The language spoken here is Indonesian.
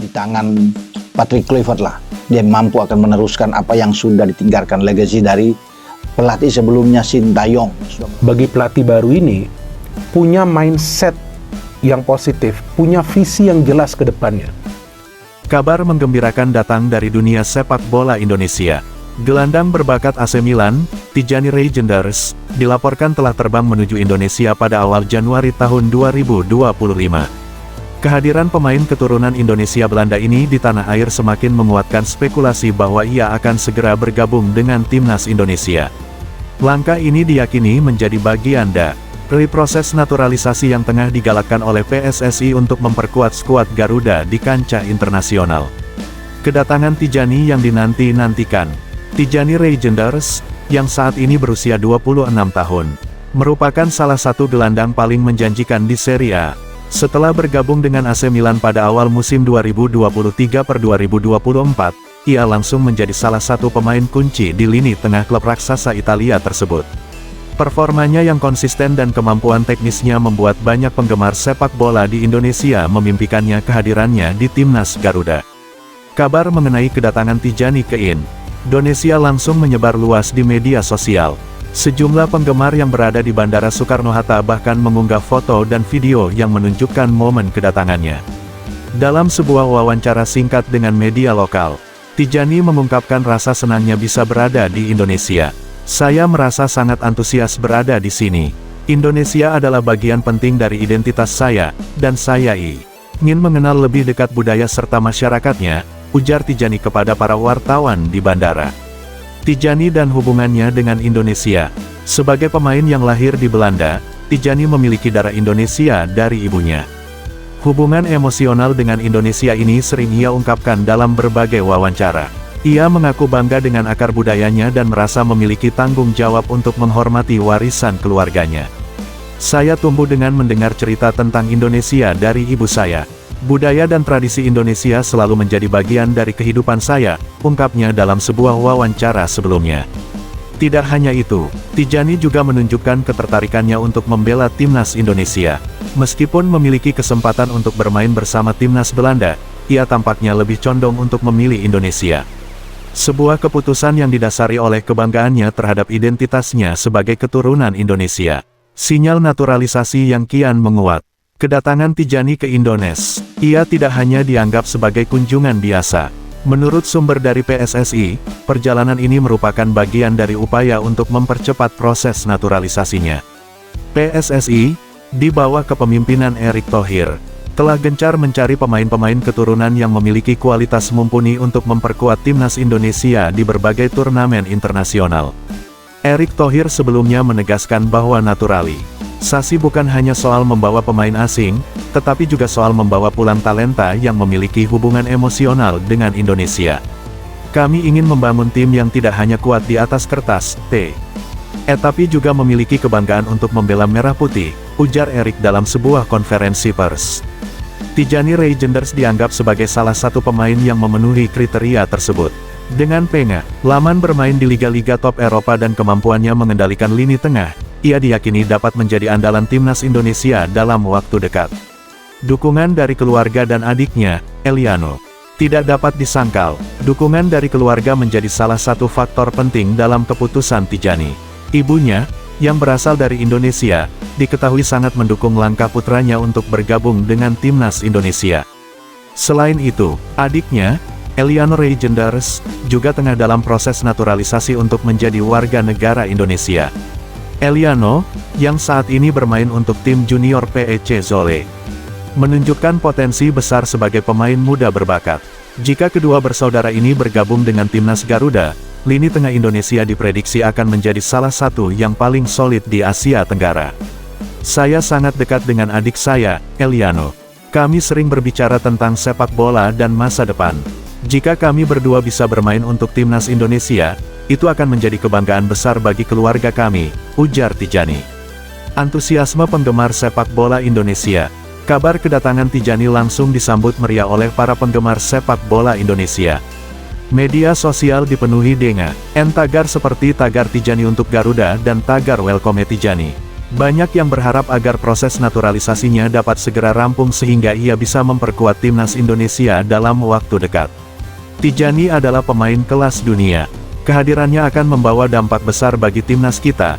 di tangan Patrick Kluivert lah. Dia mampu akan meneruskan apa yang sudah ditinggalkan legacy dari pelatih sebelumnya Sintayong. Bagi pelatih baru ini, punya mindset yang positif, punya visi yang jelas ke depannya. Kabar menggembirakan datang dari dunia sepak bola Indonesia. Gelandang berbakat AC Milan, Tijani Reijnders, dilaporkan telah terbang menuju Indonesia pada awal Januari tahun 2025. Kehadiran pemain keturunan Indonesia Belanda ini di tanah air semakin menguatkan spekulasi bahwa ia akan segera bergabung dengan timnas Indonesia. Langkah ini diyakini menjadi bagian dari proses naturalisasi yang tengah digalakkan oleh PSSI untuk memperkuat skuad Garuda di kancah internasional. Kedatangan Tijani yang dinanti-nantikan. Tijani Reijnders, yang saat ini berusia 26 tahun, merupakan salah satu gelandang paling menjanjikan di Serie A. Setelah bergabung dengan AC Milan pada awal musim 2023-2024, ia langsung menjadi salah satu pemain kunci di lini tengah klub raksasa Italia tersebut. Performanya yang konsisten dan kemampuan teknisnya membuat banyak penggemar sepak bola di Indonesia memimpikannya kehadirannya di timnas Garuda. Kabar mengenai kedatangan Tijani ke Indonesia langsung menyebar luas di media sosial. Sejumlah penggemar yang berada di Bandara Soekarno-Hatta bahkan mengunggah foto dan video yang menunjukkan momen kedatangannya. Dalam sebuah wawancara singkat dengan media lokal, Tijani mengungkapkan rasa senangnya bisa berada di Indonesia. "Saya merasa sangat antusias berada di sini. Indonesia adalah bagian penting dari identitas saya, dan saya ingin mengenal lebih dekat budaya serta masyarakatnya," ujar Tijani kepada para wartawan di bandara. Tijani dan hubungannya dengan Indonesia. Sebagai pemain yang lahir di Belanda, Tijani memiliki darah Indonesia dari ibunya. Hubungan emosional dengan Indonesia ini sering ia ungkapkan dalam berbagai wawancara. Ia mengaku bangga dengan akar budayanya dan merasa memiliki tanggung jawab untuk menghormati warisan keluarganya. "Saya tumbuh dengan mendengar cerita tentang Indonesia dari ibu saya. Budaya dan tradisi Indonesia selalu menjadi bagian dari kehidupan saya," ungkapnya dalam sebuah wawancara sebelumnya. Tidak hanya itu, Tijani juga menunjukkan ketertarikannya untuk membela timnas Indonesia. Meskipun memiliki kesempatan untuk bermain bersama timnas Belanda, ia tampaknya lebih condong untuk memilih Indonesia. Sebuah keputusan yang didasari oleh kebanggaannya terhadap identitasnya sebagai keturunan Indonesia. Sinyal naturalisasi yang kian menguat. Kedatangan Tijani ke Indonesia, ia tidak hanya dianggap sebagai kunjungan biasa. Menurut sumber dari PSSI, perjalanan ini merupakan bagian dari upaya untuk mempercepat proses naturalisasinya. PSSI, di bawah kepemimpinan Erick Thohir, telah gencar mencari pemain-pemain keturunan yang memiliki kualitas mumpuni untuk memperkuat timnas Indonesia di berbagai turnamen internasional. Erick Thohir sebelumnya menegaskan bahwa naturalisasi bukan hanya soal membawa pemain asing, tetapi juga soal membawa pulang talenta yang memiliki hubungan emosional dengan Indonesia. "Kami ingin membangun tim yang tidak hanya kuat di atas kertas, tapi juga memiliki kebanggaan untuk membela merah putih," ujar Erick dalam sebuah konferensi pers. Tijani Reijnders dianggap sebagai salah satu pemain yang memenuhi kriteria tersebut. Dengan pengalaman bermain di liga-liga top Eropa dan kemampuannya mengendalikan lini tengah, ia diyakini dapat menjadi andalan timnas Indonesia dalam waktu dekat. Dukungan dari keluarga dan adiknya, Eliano, tidak dapat disangkal. Dukungan dari keluarga menjadi salah satu faktor penting dalam keputusan Tijani. Ibunya, yang berasal dari Indonesia, diketahui sangat mendukung langkah putranya untuk bergabung dengan timnas Indonesia. Selain itu, adiknya, Eliano Reijnders, juga tengah dalam proses naturalisasi untuk menjadi warga negara Indonesia. Eliano, yang saat ini bermain untuk tim junior PEC Zwolle, menunjukkan potensi besar sebagai pemain muda berbakat. Jika kedua bersaudara ini bergabung dengan timnas Garuda, lini tengah Indonesia diprediksi akan menjadi salah satu yang paling solid di Asia Tenggara. "Saya sangat dekat dengan adik saya, Eliano. Kami sering berbicara tentang sepak bola dan masa depan. Jika kami berdua bisa bermain untuk timnas Indonesia, itu akan menjadi kebanggaan besar bagi keluarga kami," ujar Tijani. Antusiasme penggemar sepak bola Indonesia. Kabar kedatangan Tijani langsung disambut meriah oleh para penggemar sepak bola Indonesia. Media sosial dipenuhi dengan tagar seperti tagar Tijani untuk Garuda dan tagar Welcome Tijani. Banyak yang berharap agar proses naturalisasinya dapat segera rampung sehingga ia bisa memperkuat timnas Indonesia dalam waktu dekat. Tijani adalah pemain kelas dunia. Kehadirannya akan membawa dampak besar bagi timnas kita,